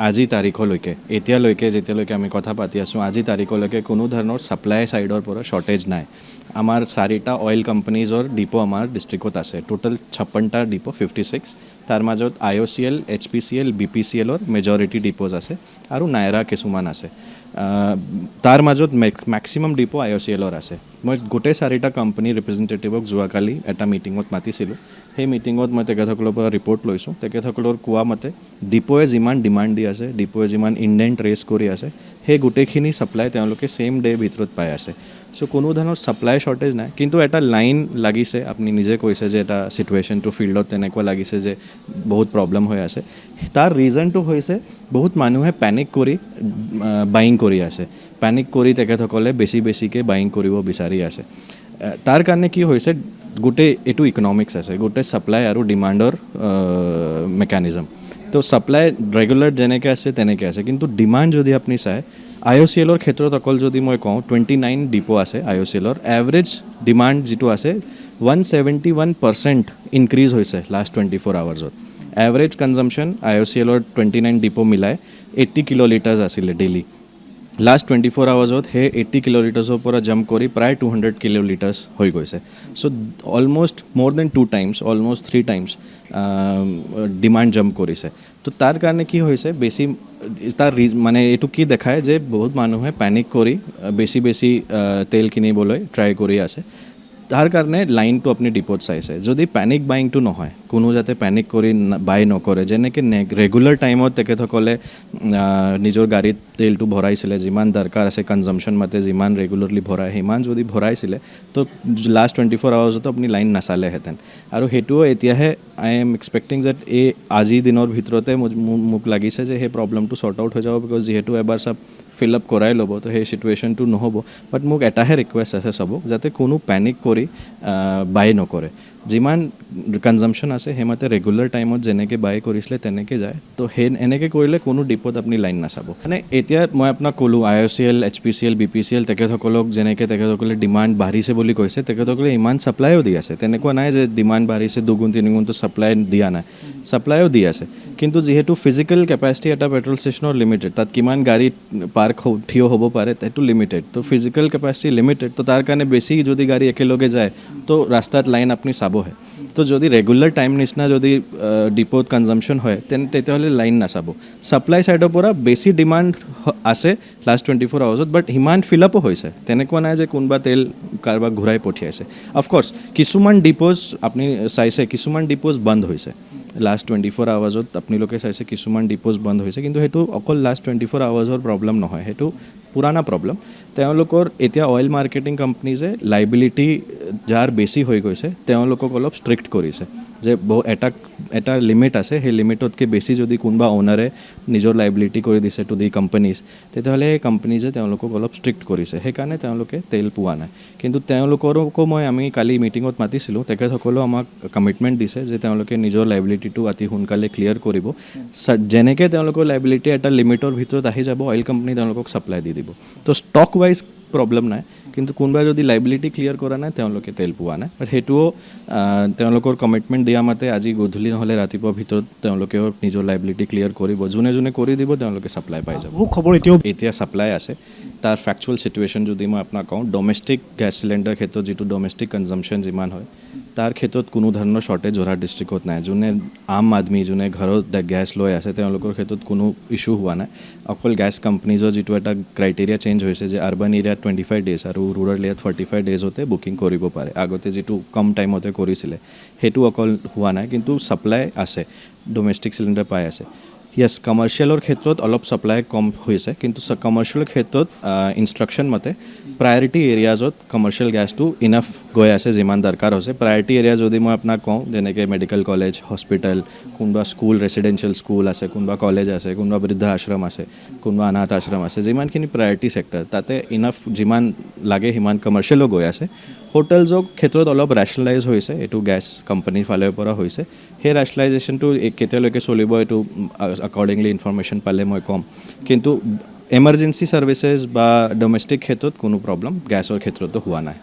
আজি তাৰিখলৈকে এতিয়ালৈকে যেতিয়ালৈকে আমি কথা পাতি আছোঁ আজি তাৰিখলৈকে কোনো ধৰণৰ ছাপ্লাই ছাইডৰ পৰা শ্বৰ্টেজ নাই আমাৰ 4টা অইল কোম্পানীজৰ ডিপো আমাৰ ডিষ্ট্ৰিক্টত আছে টোটেল 56টা ডিপো 56 তাৰ মাজত IOCL HPCL BPCL মেজৰিটি ডিপোজ আছে আৰু নাইৰা কিছুমান আছে তাৰ মাজত মেক্সিমাম ডিপো IOCL আছে মই গোটেই 4টা কোম্পানী ৰিপ্ৰেজেণ্টেটিভক যোৱাকালি এটা মিটিঙত মাতিছিলোঁ সেই মিটিঙত মই তেখেতসকলৰ পৰা ৰিপৰ্ট লৈছোঁ তেখেতসকলৰ কোৱা মতে ডিপোৱে যিমান ডিমাণ্ড দি আছে ডিপোৱে যিমান ইণ্ডেণ্ট ৰেজ কৰি আছে সেই গোটেইখিনি ছাপ্লাই তেওঁলোকে ছেইম ডে ভিতৰত পাই আছে চ' কোনো ধৰণৰ ছাপ্লাই শ্বৰ্টেজ নাই কিন্তু এটা লাইন লাগিছে আপুনি নিজে কৈছে যে এটা ছিটুৱেশ্যনটো ফিল্ডত তেনেকুৱা লাগিছে যে বহুত প্ৰব্লেম হৈ আছে তাৰ ৰিজনটো হৈছে বহুত মানুহে পেনিক কৰি বাইং কৰি আছে পেনিক কৰি তেখেতসকলে বেছিকৈ বাইং কৰিব বিচাৰি আছে তাৰ কাৰণে কি হৈছে গোটেই এইটো ইকনমিক্স আছে গোটেই ছাপ্লাই আৰু ডিমাণ্ডৰ মেকানিজম তো ছাপ্লাই ৰেগুলাৰ যেনেকৈ আছে তেনেকৈ আছে কিন্তু ডিমাণ্ড যদি আপুনি চায় IOCLৰ ক্ষেত্ৰত অকল যদি মই কওঁ 29 ডিপো আছে IOCLৰ এভাৰেজ ডিমাণ্ড যিটো আছে 171% ইনক্ৰিজ হৈছে লাষ্ট 24 আৱাৰ্ছত এভাৰেজ কনজাম্পশ্যন IOCLৰ 29 ডিপো মিলাই 80 কিলোলিটাৰ্ছ আছিলে ডেইলি লাষ্ট 24 আৱাৰ্ছত সেই 80 কিলোলিটাৰ্ছৰ পৰা জাম্প কৰি প্ৰায় 200 কিলোলিটাৰ্ছ হৈ গৈছে so' almost more than 2 times almost 3 times demand jump কৰিছে তো তাৰ কাৰণে কি হৈছে বেছি তাৰ মানে এইটো কি দেখায় যে বহুত মানুহে পেনিক কৰি বেছি তেল কিনিবলৈ ট্ৰাই কৰি আছে তাৰ কাৰণে লাইনটো আপুনি ডিপোত চাইছে যদি পেনিক বাইংটো নহয় কোনো যাতে পেনিক কৰি বাই নকৰে যেনেকৈ ৰেগুলাৰ টাইমত তেখেতসকলে নিজৰ গাড়ীত তেলটো ভৰাইছিলে যিমান দৰকাৰ আছে কনজাম্পশ্যন মতে যিমান ৰেগুলাৰলি ভৰাই সিমান যদি ভৰাইছিলে তো লাষ্ট 24 আৱাৰ্ছতো আপুনি লাইন নাচালেহেঁতেন আৰু সেইটোও এতিয়াহে আই এম এক্সপেক্টিং যেট এই আজিৰ দিনৰ ভিতৰতে মোক লাগিছে যে সেই প্ৰব্লেমটো শ্বৰ্ট আউট হৈ যাব বিকজ যিহেতু এবাৰ চব ফিল আপ কৰাই ল'ব তো সেই চিটুৱেশ্যনটো নহ'ব বাট মোক এটাহে ৰিকুৱেষ্ট আছে চবক যাতে কোনো পেনিক কৰি বাই নকৰে যিমান কনজাম্পশ্যন আছে সেইমতে ৰেগুলাৰ টাইমত যেনেকৈ বাই কৰিছিলে তেনেকৈ যায় তো সেই এনেকৈ কৰিলে কোনো ডিপোত আপুনি লাইন নাচাব মানে এতিয়া মই আপোনাক ক'লোঁ IOCL HPCL BPCL তেখেতসকলক যেনেকৈ তেখেতসকলে ডিমাণ্ড বাঢ়িছে বুলি কৈছে তেখেতসকলে ইমান ছাপ্লাইও দি আছে তেনেকুৱা নাই যে ডিমাণ্ড বাঢ়িছে দুগুণ তিনিগুণটো ছাপ্লাই দিয়া নাই ছাপ্লাইও দি আছে কিন্তু যিহেতু ফিজিকেল কেপাচিটি এটা পেট্ৰল ষ্টেচনৰ লিমিটেড তাত কিমান গাড়ী পাৰ্ক থিয় হ'ব পাৰে সেইটো লিমিটেড তো ফিজিকেল কেপাচিটি লিমিটেড তো তাৰ কাৰণে বেছি যদি গাড়ী একেলগে যায় তো ৰাস্তাত লাইন আপুনি চাবহে তো যদি ৰেগুলাৰ টাইম নিচিনা যদি ডিপোত কনজাম্পশ্যন হয় তেতিয়াহ'লে লাইন নাচাব ছাপ্লাই ছাইডৰ পৰা বেছি ডিমাণ্ড আছে লাষ্ট 24 আৱাৰ্ছত বাট সিমান ফিল আপো হৈছে তেনেকুৱা নাই যে কোনোবা তেল কাৰোবাক ঘূৰাই পঠিয়াইছে অফক'ৰ্ছ কিছুমান ডিপোজ আপুনি চাইছে কিছুমান ডিপোজ বন্ধ হৈছে লাষ্ট 24 আৱাৰ্ছত আপোনালোকে চাইছে কিছুমান ডিপোজ বন্ধ হৈছে কিন্তু সেইটো অকল লাষ্ট 24 আৱাৰ্ছৰ প্ৰব্লেম নহয় সেইটো পুৰাণা প্ৰব্লেম তেওঁলোকৰ এতিয়া অইল মাৰ্কেটিং কোম্পানীজে লাইবিলিটি যাৰ বেছি হৈ গৈছে তেওঁলোকক অলপ ষ্ট্ৰিক্ট কৰিছে যে এটা লিমিট আছে সেই লিমিটতকৈ বেছি যদি কোনোবা অ'নাৰে নিজৰ লাইবিলিটি কৰি দিছে টু দি কোম্পানীজ তেতিয়াহ'লে সেই কোম্পানীজে তেওঁলোকক অলপ ষ্ট্ৰিক্ট কৰিছে সেইকাৰণে তেওঁলোকে তেল পোৱা নাই কিন্তু তেওঁলোকৰো আমি কালি মিটিঙত মাতিছিলোঁ তেখেতসকলেও আমাক কমিটমেণ্ট দিছে যে তেওঁলোকে নিজৰ লাইবিলিটিটো অতি সোনকালে ক্লিয়াৰ কৰিব যেনেকৈ তেওঁলোকৰ লাইবিলিটি এটা লিমিটৰ ভিতৰত আহি যাব অইল কোম্পানী তেওঁলোকক ছাপ্লাই দি দিব তো ষ্টক ৱাইজ প্ৰব্লেম নাই কিন্তু কোনোবাই যদি লাইবিলিটি ক্লিয়াৰ কৰা নাই তেওঁলোকে তেল পোৱা নাই বাট সেইটোও তেওঁলোকৰ কমিটমেণ্ট দিয়া মতে আজি গধূলি নহ'লে ৰাতিপুৱাৰ ভিতৰত তেওঁলোকেও নিজৰ লাইবিলিটি ক্লিয়াৰ কৰিব যোনে কৰি দিব তেওঁলোকে ছাপ্লাই পাই যাব খবৰ এতিয়া ছাপ্লাই আছে তাৰ ফেক্চুৱেল চিটুৱেশ্যন যদি মই আপোনাক কওঁ ডমেষ্টিক গেছ চিলিণ্ডাৰ ক্ষেত্ৰত যিটো ডমেষ্টিক কনজাম্পশ্যন যিমান হয় তাৰ ক্ষেত্ৰত কোনো ধৰণৰ শ্বৰ্টেজ যোৰহাট ডিষ্ট্ৰিক্টত নাই যোনে আম আদমি যোনে ঘৰত গেছ লৈ আছে তেওঁলোকৰ ক্ষেত্ৰত কোনো ইছ্যু হোৱা নাই অকল গেছ কোম্পানীজৰ যিটো এটা ক্ৰাইটেৰিয়া চেঞ্জ হৈছে যে আৰ্বান এৰিয়াত 25 ডেজ আৰু ৰুৰেল এৰিয়াত 45 ডেজতে বুকিং কৰিব পাৰে আগতে যিটো কম টাইমতে কৰিছিলে সেইটো অকল হোৱা নাই কিন্তু ছাপ্লাই আছে ডমেষ্টিক চিলিণ্ডাৰ পাই আছে য়েছ কমাৰ্চিয়েলৰ ক্ষেত্ৰত অলপ ছাপ্লাই কম হৈছে কিন্তু কমাৰ্চিয়েলৰ ক্ষেত্ৰত ইনষ্ট্ৰাকশ্যন মতে প্ৰায়ৰিটি এৰিয়াজত কমাৰ্চিয়েল গেছটো ইনাফ গৈ আছে যিমান দৰকাৰ হৈছে প্ৰায়ৰিটি এৰিয়া যদি মই আপোনাক কওঁ যেনেকৈ মেডিকেল কলেজ হস্পিটেল কোনোবা স্কুল ৰেচিডেঞ্চিয়েল স্কুল আছে কোনোবা কলেজ আছে কোনোবা বৃদ্ধ আশ্ৰম আছে কোনোবা অনাথ আশ্ৰম আছে যিমানখিনি প্ৰায়ৰিটি ছেক্টৰ তাতে ইনাফ যিমান লাগে সিমান কমাৰ্চিয়েলো গৈ আছে হোটেলছৰ ক্ষেত্ৰত অলপ ৰেচনেলাইজ হৈছে এইটো গেছ কোম্পানীৰ ফালৰ পৰা হৈছে সেই ৰেচনেলাইজেশ্যনটো কেতিয়ালৈকে চলিব এইটো একৰ্ডিংলি ইনফৰমেশ্যন পালে মই ক'ম কিন্তু এমাৰ্জেঞ্চি ছাৰ্ভিচেছ বা ডমেষ্টিক ক্ষেত্ৰত কোনো প্ৰব্লেম গেছৰ ক্ষেত্ৰতো হোৱা নাই